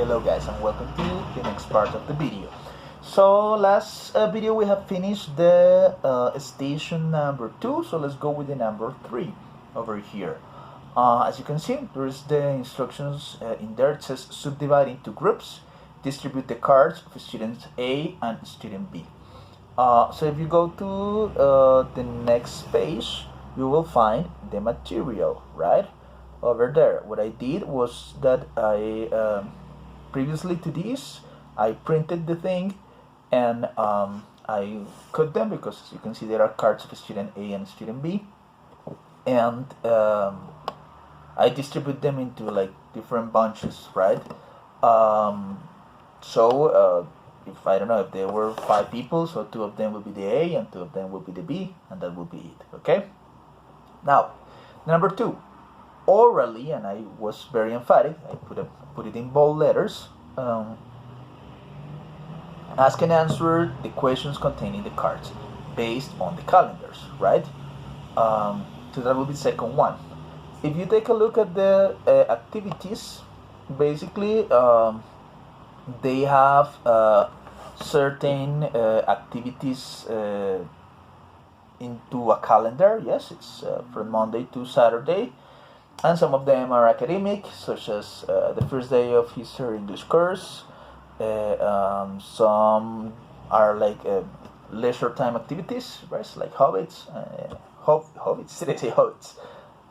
Hello guys and welcome to the next part of the video. So last video we have finished the station number 2, so let's go with the number 3 over here. As you can see, there's the instructions in there. It says subdivide into groups, distribute the cards of student A and student B. So if you go to the next page, you will find the material, right? Over there. What I did was that I previously to this I printed the thing and I cut them because as you can see there are cards of student A and student B, and I distribute them into like different bunches, right? If I don't know, if there were 5 people, so 2 of them will be the A and 2 of them will be the B, and that will be it. Okay, now number 2, orally, and I was very emphatic, I put it in bold letters. Ask and answer the questions containing the cards based on the calendars, right? So that will be second one. If you take a look at the activities, basically they have certain activities into a calendar. Yes, it's from Monday to Saturday. And some of them are academic, such as the first day of history English course. Some are like leisure time activities, right? Like hobbies. Hobbies? Did I say hobbies?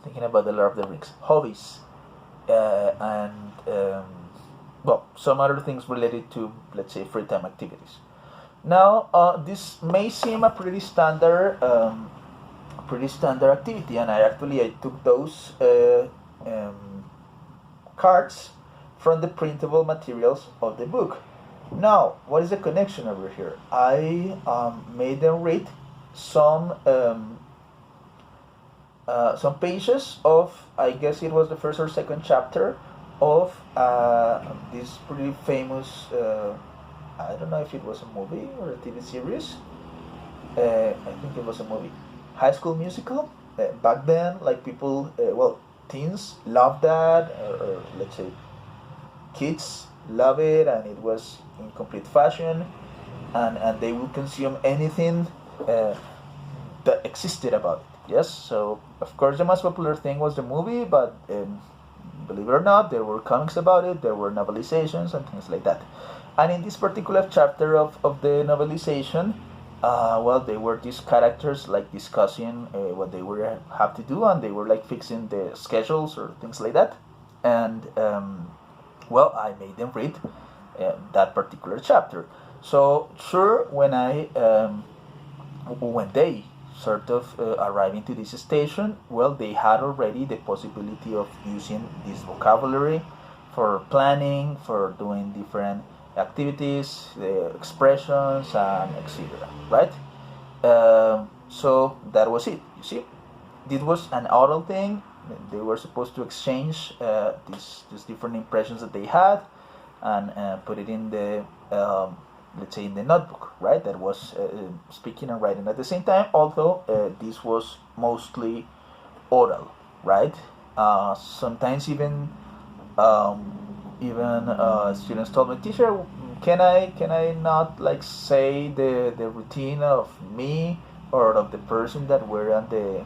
Thinking about the Lord of the Rings. Hobbies. Some other things related to, let's say, free time activities. Now, this may seem a pretty standard activity, and I took those cards from the printable materials of the book. Now, what is the connection over here? I made them read some pages of, I guess it was the first or second chapter of this pretty famous, I don't know if it was a movie or a TV series. I think it was a movie. High School Musical. Back then, like people, teens loved that, or let's say kids love it, and it was in complete fashion, and they will consume anything that existed about it. Yes, so of course the most popular thing was the movie, but believe it or not, there were comics about it, there were novelizations and things like that. And in this particular chapter of the novelization, they were these characters like discussing what they were have to do, and they were like fixing the schedules or things like that. And I made them read that particular chapter. So sure, when they sort of arrived into this station, they had already the possibility of using this vocabulary for planning, for doing different activities, expressions, and etc. Right? So that was it. You see, this was an oral thing. They were supposed to exchange these different impressions that they had, and put it in the let's say in the notebook, right? That was speaking and writing at the same time. Although this was mostly oral, right? Sometimes even students told me, teacher, can I not like say the routine of me or of the person that were on the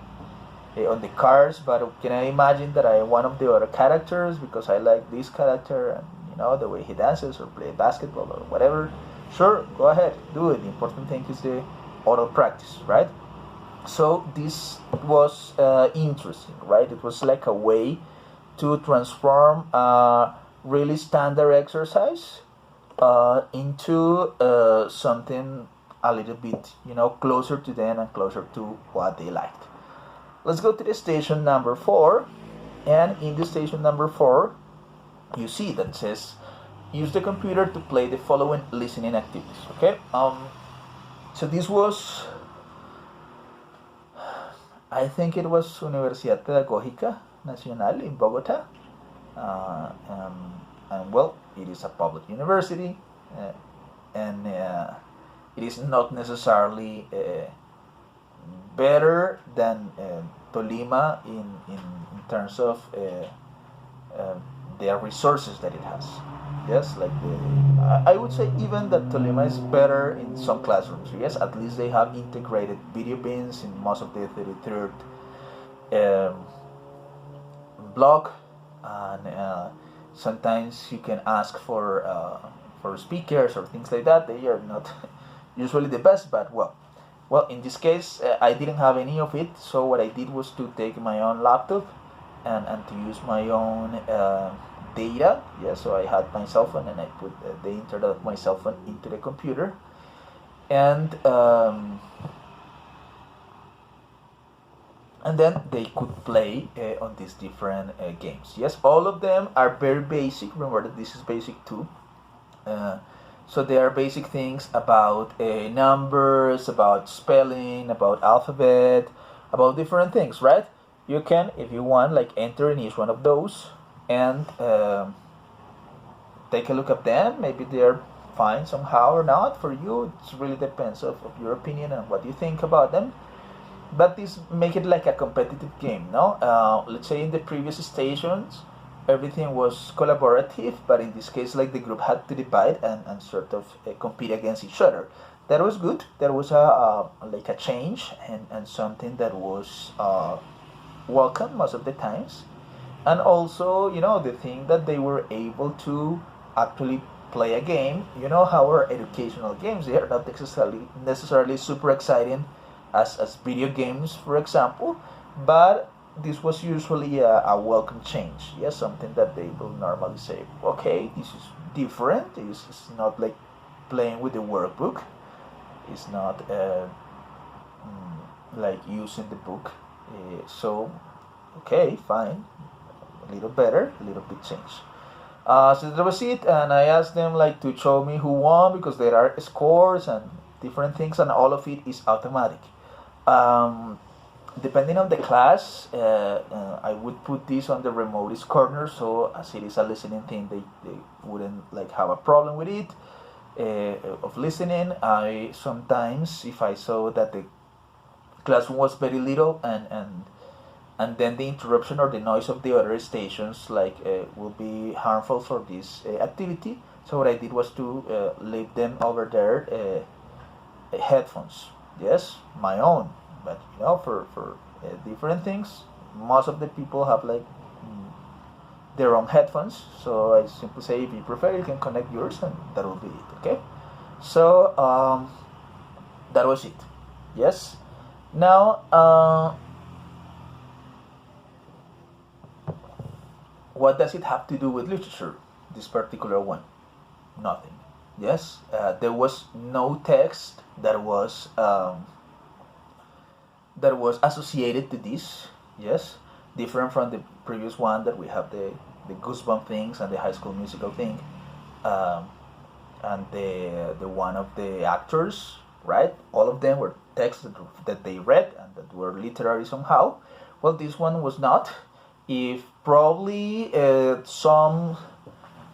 cards, but can I imagine that I am one of the other characters because I like this character and the way he dances or play basketball or whatever? Sure, go ahead, do it. The important thing is the oral practice, right? So this was interesting, right? It was like a way to transform really standard exercise into something a little bit closer to them and closer to what they liked. Let's go to the station number 4, and in the station number 4 you see that it says use the computer to play the following listening activities. Okay, so this was, I think it was Universidad Pedagógica Nacional in Bogota. It is a public university, and it is not necessarily better than Tolima in terms of their resources that it has. Yes, like I would say even that Tolima is better in some classrooms. Yes, at least they have integrated video bins in most of the 33rd um, block, and sometimes you can ask for speakers or things like that. They are not usually the best, but well, in this case, I didn't have any of it. So what I did was to take my own laptop and to use my own data. Yeah, so I had my cell phone and I put the internet of my cell phone into the computer, and then they could play on these different games. Yes, all of them are very basic. Remember that this is basic too. Uh, so there are basic things about numbers, about spelling, about alphabet, about different things, right? You can, if you want, like enter in each one of those and take a look at them. Maybe they're fine somehow or not for you. It really depends of your opinion and what you think about them. But this make it like a competitive game, no? Let's say in the previous stations, everything was collaborative, but in this case, like the group had to divide and sort of compete against each other. That was good. There was a like a change and something that was welcome most of the times, and also the thing that they were able to actually play a game. You know how our educational games, they are not necessarily super exciting as video games, for example, but this was usually a welcome change. Yes, something that they will normally say, okay, this is different. It's not like playing with the workbook. It's not like using the book. So, okay, fine, a little better, a little bit change. So that was it, and I asked them like to show me who won because there are scores and different things, and all of it is automatic. Um, Depending on the class, I would put this on the remotest corner, so as it is a listening thing, they wouldn't like have a problem with it of listening. I sometimes, if I saw that the classroom was very little and then the interruption or the noise of the other stations like will be harmful for this activity. So what I did was to leave them over there headphones. Yes, my own, but for different things, most of the people have like their own headphones. So I simply say if you prefer, you can connect yours, and that will be it. Okay. So that was it. Yes. Now. What does it have to do with literature, this particular one? Nothing. Yes, there was no text that was associated to this. Yes, different from the previous one that we have the goosebump things and the High School Musical thing, um, and the one of the actors. Right, all of them were texts that they read and that were literary somehow. Well, this one was not. If probably some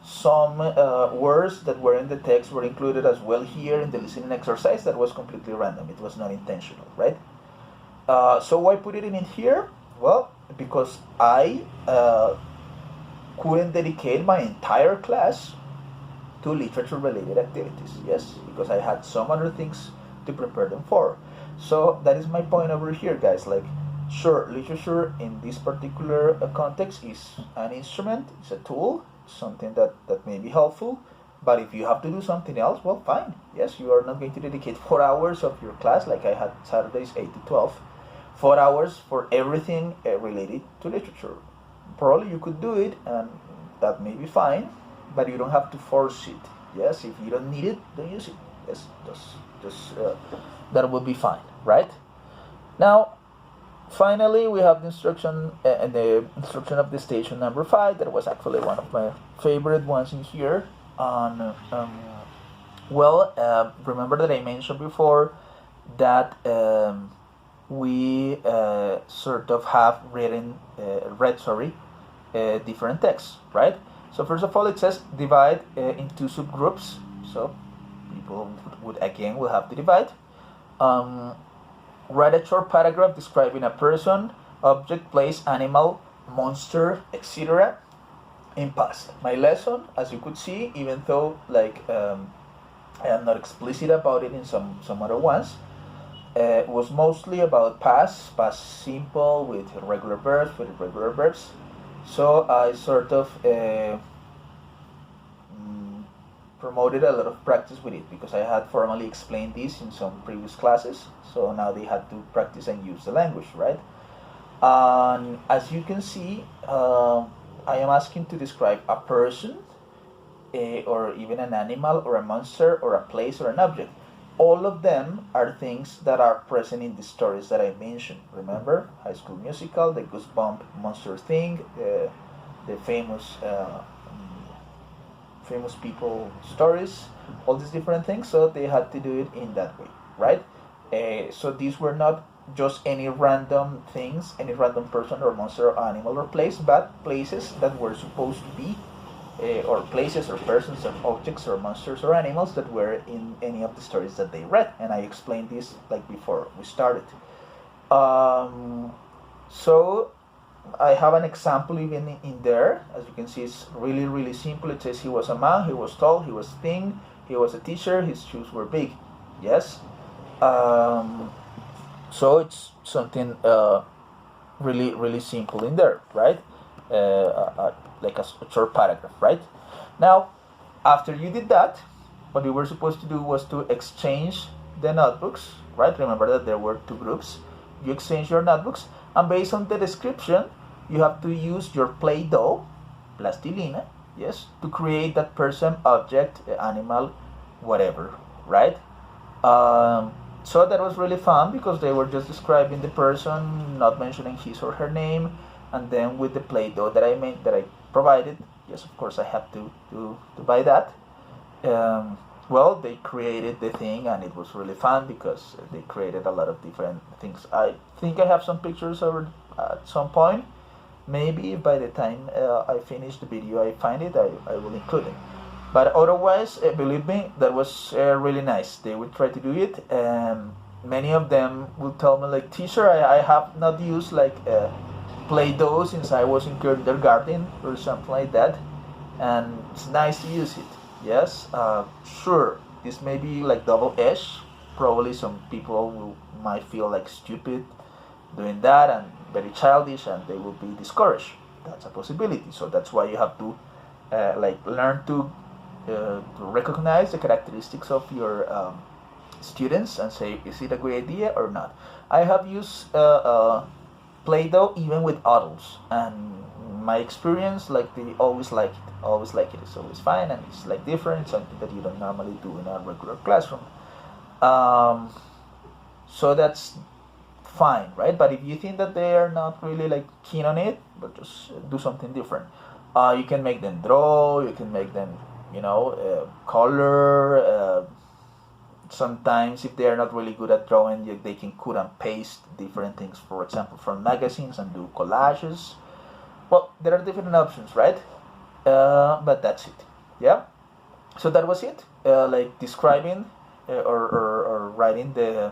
words that were in the text were included as well here in the listening exercise, that was completely random. It was not intentional, right? So why put it in here? Well, because I couldn't dedicate my entire class to literature-related activities. Yes, because I had some other things to prepare them for. So that is my point over here, guys. Like, sure, literature in this particular context is an instrument, it's a tool, something that may be helpful. But if you have to do something else, well, fine. Yes, you are not going to dedicate 4 hours of your class, like I had Saturdays 8 to 12, 4 hours for everything related to literature. Probably you could do it, and that may be fine, but you don't have to force it. Yes, if you don't need it, don't use it. Yes, just that will be fine, right? Now, finally, we have the instruction of the station number 5. That was actually one of my favorite ones in here. On remember that I mentioned before that we sort of have read different texts, right? So first of all, it says divide into subgroups. So people will have to divide. Write a short paragraph describing a person, object, place, animal, monster, etc. in past. My lesson, as you could see, even though like I am not explicit about it in some other ones, was mostly about past simple with regular verbs, with irregular verbs. So I sort of promoted a lot of practice with it because I had formally explained this in some previous classes. So now they had to practice and use the language, right? And as you can see, I am asking to describe a person, or even an animal, or a monster, or a place, or an object. All of them are things that are present in the stories that I mentioned. Remember, High School Musical, the Goosebump monster thing, the famous people stories, all these different things. So they had to do it in that way, right? So these were not just any random things, any random person or monster or animal or place, but places that were supposed to be, or places or persons or objects or monsters or animals that were in any of the stories that they read. And I explained this like before we started. So I have an example even in there. As you can see, it's really, really simple. It says he was a man, he was tall, he was thin, he was a teacher, his shoes were big. Yes? So it's something really, really simple in there, right? Like a short paragraph, right? Now, after you did that, what we were supposed to do was to exchange the notebooks, right? Remember that there were two groups. You exchange your notebooks, and based on the description, you have to use your Play-Doh, plastilina, yes, to create that person, object, animal, whatever, right? So that was really fun because they were just describing the person, not mentioning his or her name, and then with the Play-Doh that I provided, yes, of course I had to buy that. Well, they created the thing, and it was really fun because they created a lot of different things. I think I have some pictures over at some point. Maybe by the time I finish the video, I find it, I will include it. But otherwise, believe me, that was really nice. They would try to do it, and many of them will tell me like, teacher, I have not used like Play-Doh since I was in kindergarten or something like that, and it's nice to use it. Yes, sure, this may be like double-edged. Probably some people might feel like stupid doing that and very childish, and they will be discouraged. That's a possibility. So that's why you have to like learn to recognize the characteristics of your students and say, is it a good idea or not? I have used Play-Doh even with adults, and my experience, like, they always like it. Always like it. It's always fine, and it's like different. It's something that you don't normally do in a regular classroom. So that's fine, right? But if you think that they are not really like keen on it, but just do something different. You can make them draw. You can make them, color. Sometimes, if they are not really good at drawing, they can cut and paste different things, for example, from magazines, and do collages. Well, there are different options, right? But that's it. Yeah. So that was it. Like describing or writing the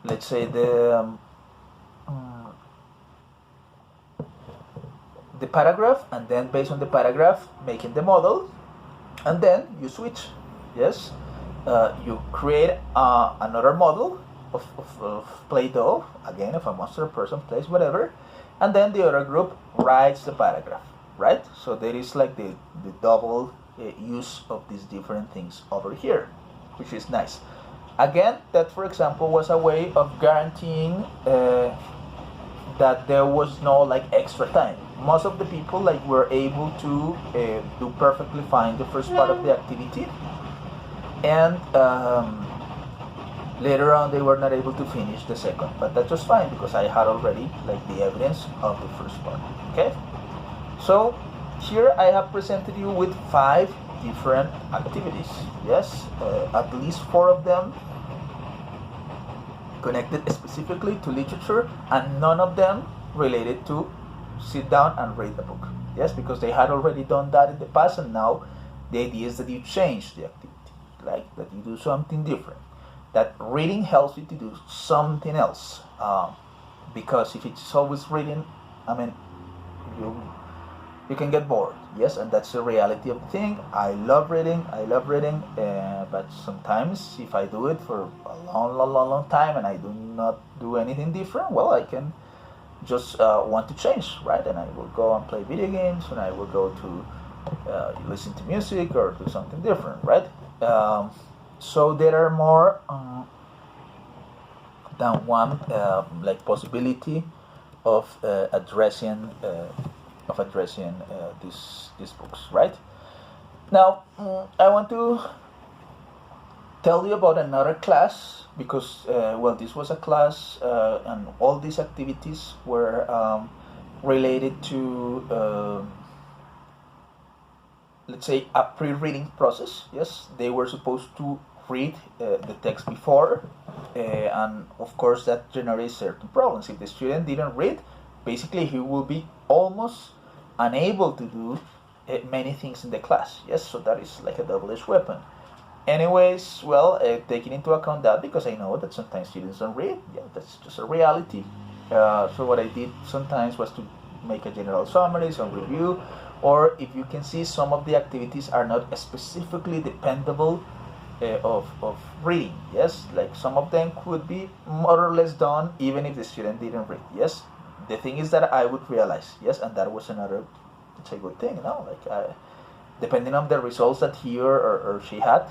let's say the paragraph, and then based on the paragraph, making the model, and then you switch. Yes. You create another model of Play-Doh, again, of a monster, person, place, whatever, and then the other group writes the paragraph, right? So there is like the double use of these different things over here, which is nice. Again, that, for example, was a way of guaranteeing that there was no like extra time. Most of the people like were able to do perfectly fine the first part of the activity, and later on they were not able to finish the second, but that was fine because I had already like the evidence of the first part. Okay, so here I have presented you with 5 different activities. Yes, at least 4 of them connected specifically to literature, and none of them related to sit down and read the book. Yes, because they had already done that in the past, and now the idea is that you change the activity, like that you do something different. That reading helps you to do something else, because if it's always reading, I mean, you can get bored. Yes, and that's the reality of the thing. I love reading, but sometimes if I do it for a long time and I do not do anything different, well, I can just want to change, right? And I will go and play video games, and I will go to listen to music or do something different, right? So there are more than one like possibility of addressing these books, right? Now I want to tell you about another class because well, this was a class and all these activities were related to let's say a pre-reading process. Yes, they were supposed to read the text before, and of course that generates certain problems. If the student didn't read, basically he will be almost unable to do many things in the class. Yes, so that is like a double-edged weapon. Anyways, well, taking into account that, because I know that sometimes students don't read, yeah, that's just a reality. So what I did sometimes was to make a general summary, some review, or if you can see, some of the activities are not specifically dependable of reading. Yes, like some of them could be more or less done even if the student didn't read. Yes, the thing is that I would realize, yes, and that was another, it's a good thing, no? Like depending on the results that he or she had,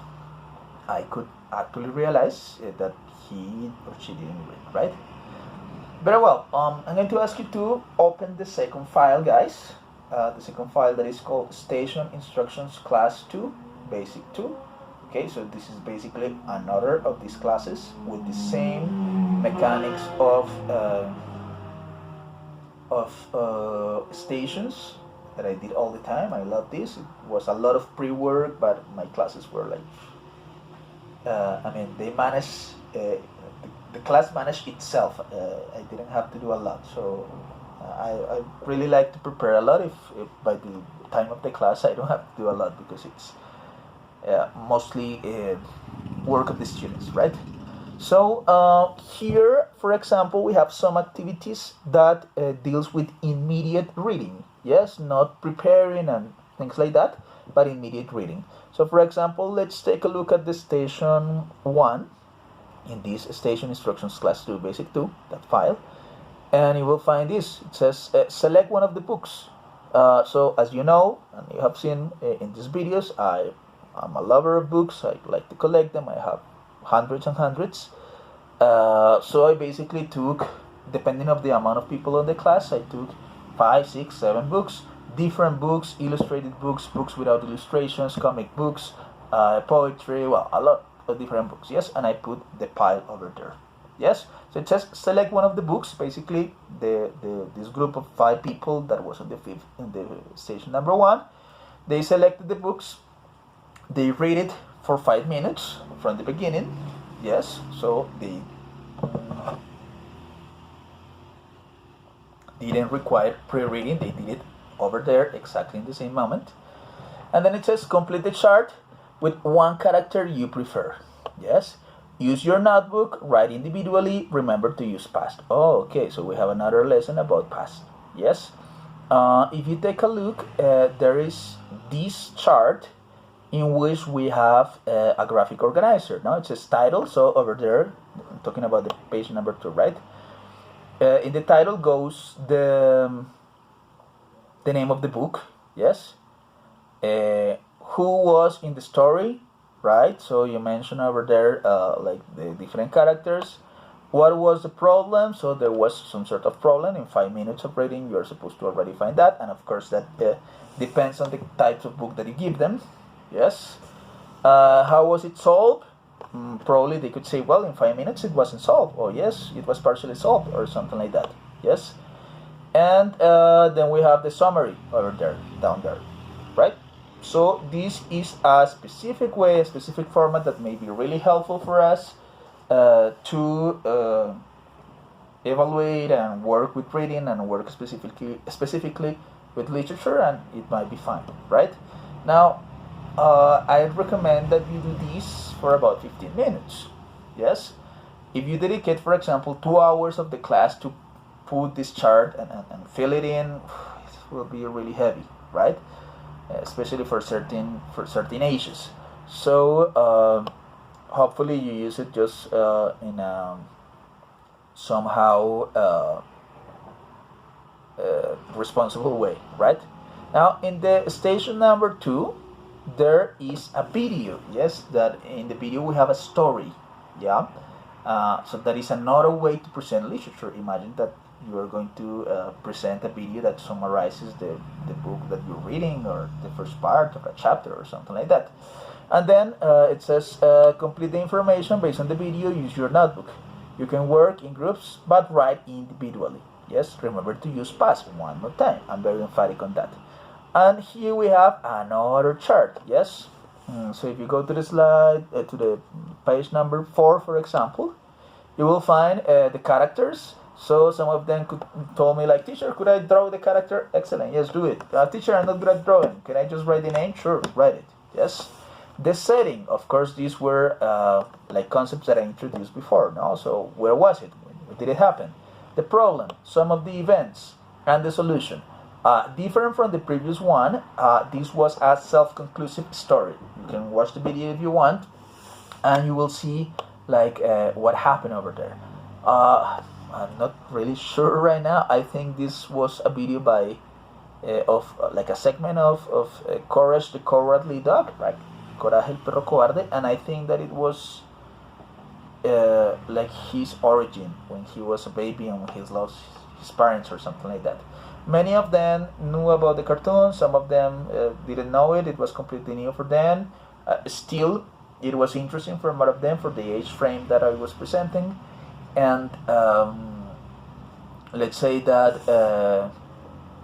I could actually realize that he or she didn't read, right? Very well. I'm going to ask you to open the second file, guys. The second file that is called Station Instructions Class 2, Basic 2. Okay, so this is basically another of these classes with the same mechanics of stations that I did all the time. I love this. It was a lot of pre-work, but my classes were like, they managed, the class managed itself. I didn't have to do a lot, so I really like to prepare a lot if by the time of the class I don't have to do a lot, because it's mostly work of the students, right? So here, for example, we have some activities that deals with immediate reading. Yes, not preparing and things like that, but immediate reading. So for example, let's take a look at the station 1 in this Station Instructions Class 2 Basic 2, that file, and you will find this. It says select one of the books. So as you know, and you have seen in these videos, I'm a lover of books. I like to collect them. I have hundreds and hundreds. So I basically took, depending on the amount of people in the class, I took 5, 6, 7 books, different books, illustrated books, books without illustrations, comic books, poetry, well, a lot of different books. Yes, and I put the pile over there. Yes, so it says select one of the books. Basically, this group of 5 people that was in the station number 1, they selected the books. They read it for 5 minutes from the beginning. Yes, so they didn't require pre-reading. They did it over there exactly in the same moment. And then it says complete the chart with one character you prefer. Yes, use your notebook, write individually, remember to use past. Oh, okay, so we have another lesson about past. Yes, if you take a look, there is this chart in which we have a graphic organizer. Now it says title, so over there, I'm talking about the page number 2, right? In the title goes the name of the book, yes? Who was in the story, right? So you mentioned over there like the different characters. What was the problem? So there was some sort of problem. In 5 minutes of reading, you're supposed to already find that. And of course that depends on the types of book that you give them. Yes. How was it solved? Probably they could say, well, in 5 minutes it wasn't solved. Or yes, it was partially solved, or something like that. Yes. And then we have the summary over there, down there, right? So this is a specific way, a specific format that may be really helpful for us to evaluate and work with reading and work specifically with literature, and it might be fine, right? Now, I recommend that you do this for about 15 minutes. Yes, if you dedicate, for example, 2 hours of the class to put this chart and fill it in, will be really heavy, right? Especially for certain ages. So hopefully you use it just in a somehow responsible way, right? Now in the station number 2, there is a video. Yes, that in the video we have a story. Yeah, so that is another way to present literature. Imagine that you are going to present a video that summarizes the book that you're reading, or the first part of a chapter or something like that. And then it says complete the information based on the video, use your notebook. You can work in groups but write individually. Yes, remember to use past one more time. I'm very emphatic on that. And here we have another chart. Yes, so if you go to the slide, to the page number 4, for example, you will find the characters. So some of them told me like, teacher, could I draw the character? Excellent, yes, do it. Teacher, I'm not good at drawing. Can I just write the name? Sure, write it. Yes. The setting, of course, these were like concepts that I introduced before. No, so where was it? When did it happen? The problem, some of the events, and the solution. Different from the previous one, this was a self-conclusive story. You can watch the video if you want, and you will see like what happened over there. I'm not really sure right now. I think this was a video by of like a segment of Courage the Cowardly Dog, right? Coraje el Perro Cobarde, and I think that it was like his origin when he was a baby and when he lost his parents or something like that. Many of them knew about the cartoon, some of them didn't know it. It was completely new for them. Still, it was interesting for a lot of them for the age frame that I was presenting. And let's say that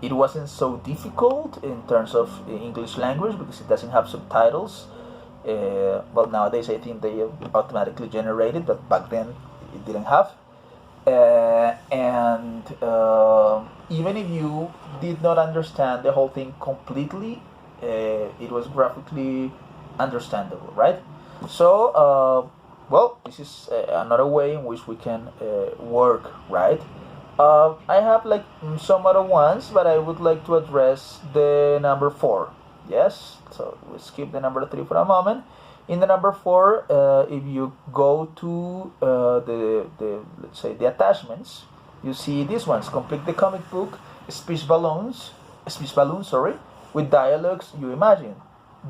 it wasn't so difficult in terms of English language because it doesn't have subtitles. Well, nowadays I think they automatically generated, but back then it didn't have. And even if you did not understand the whole thing completely, it was graphically understandable, right? So, well, this is another way in which we can work, right? I have like some other ones, but I would like to address the number 4. Yes, so we'll skip the number 3 for a moment. In the number 4, if you go to the let's say the attachments, you see these ones. Complete the comic book, speech balloons, sorry, with dialogues you imagine.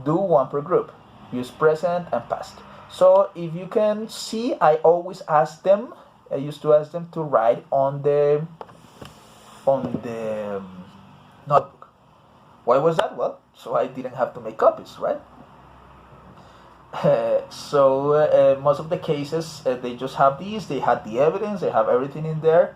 Do one per group. Use present and past. So if you can see, I always ask them. I used to ask them to write on the notebook. Why was that? Well, so I didn't have to make copies, right? So most of the cases they just have these. They had the evidence. They have everything in there,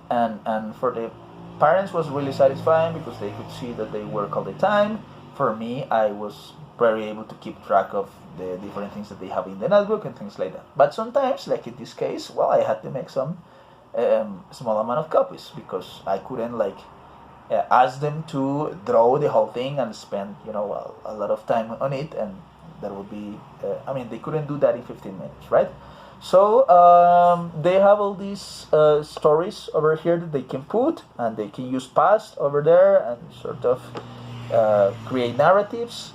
and for the parents was really satisfying because they could see that they work all the time. For me, I was very able to keep track of the different things that they have in the notebook and things like that. But sometimes, like in this case, well, I had to make some small amount of copies because I couldn't like ask them to draw the whole thing and spend a lot of time on it, and that would be they couldn't do that in 15 minutes, right? So they have all these stories over here that they can put, and they can use past over there and sort of create narratives.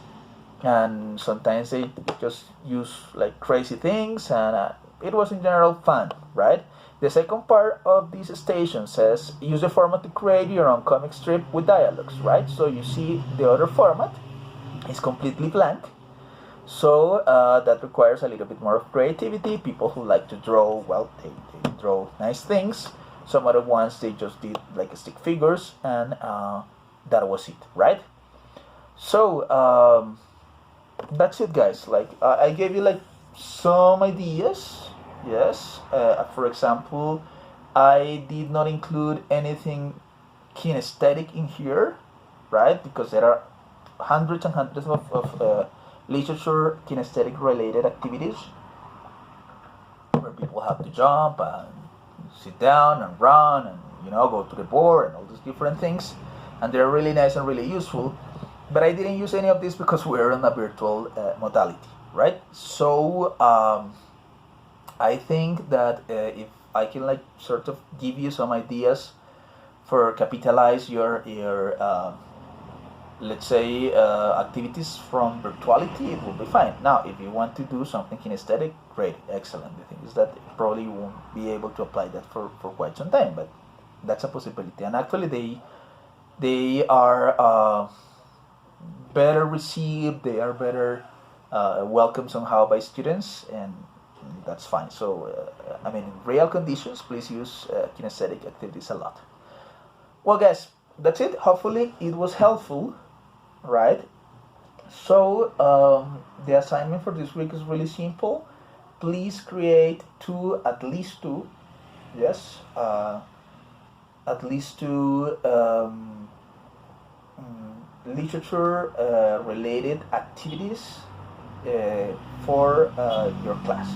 And sometimes they just use like crazy things, and it was in general fun, right? The second part of this station says use the format to create your own comic strip with dialogues, right? So you see the other format is completely blank, so that requires a little bit more of creativity. People who like to draw, well, they draw nice things. Some other ones they just did like stick figures, and that was it, right? So that's it, guys. Like I gave you like some ideas. Yes, for example, I did not include anything kinesthetic in here, right? Because there are hundreds and hundreds of literature kinesthetic related activities where people have to jump and sit down and run and go to the board and all these different things, and they're really nice and really useful. But I didn't use any of this because we're in a virtual modality, right? So I think that if I can sort of give you some ideas for capitalize your let's say, activities from virtuality, it will be fine. Now, if you want to do something kinesthetic, great, excellent. The thing is that probably you won't be able to apply that for quite some time, but that's a possibility. And actually, they are better received, they are better welcomed somehow by students, and that's fine. So, I mean, in real conditions, please use kinesthetic activities a lot. Well, guys, that's it. Hopefully, it was helpful, right? So, the assignment for this week is really simple. Please create at least two, yes, at least two literature related activities for your class.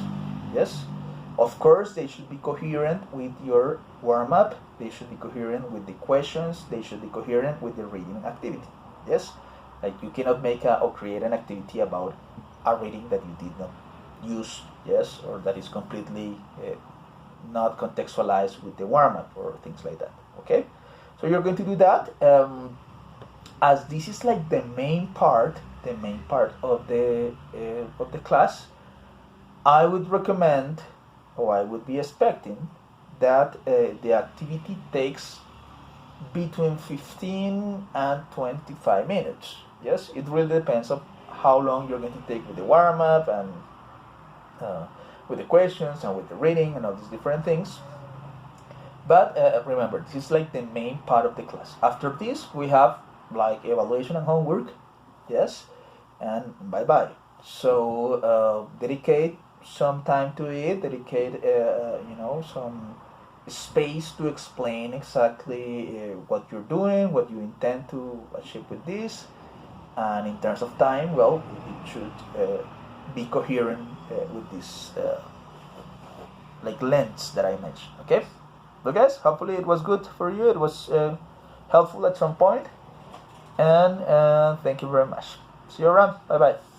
Yes, of course, they should be coherent with your warm up, they should be coherent with the questions, they should be coherent with the reading activity. Yes, like you cannot make or create an activity about a reading that you did not use, yes, or that is completely not contextualized with the warm up or things like that. Okay, so you're going to do that. As this is like the main part of the class, I would recommend, or I would be expecting, that the activity takes between 15 and 25 minutes. Yes, it really depends on how long you're going to take with the warm up and with the questions and with the reading and all these different things. But remember, this is like the main part of the class. After this, we have like evaluation and homework, yes, and bye bye. So dedicate some time to it. Dedicate, some space to explain exactly what you're doing, what you intend to achieve with this, and in terms of time, well, it should be coherent with this like lens that I mentioned. Okay, so guys, hopefully it was good for you. It was helpful at some point, and thank you very much. See you around. Bye bye.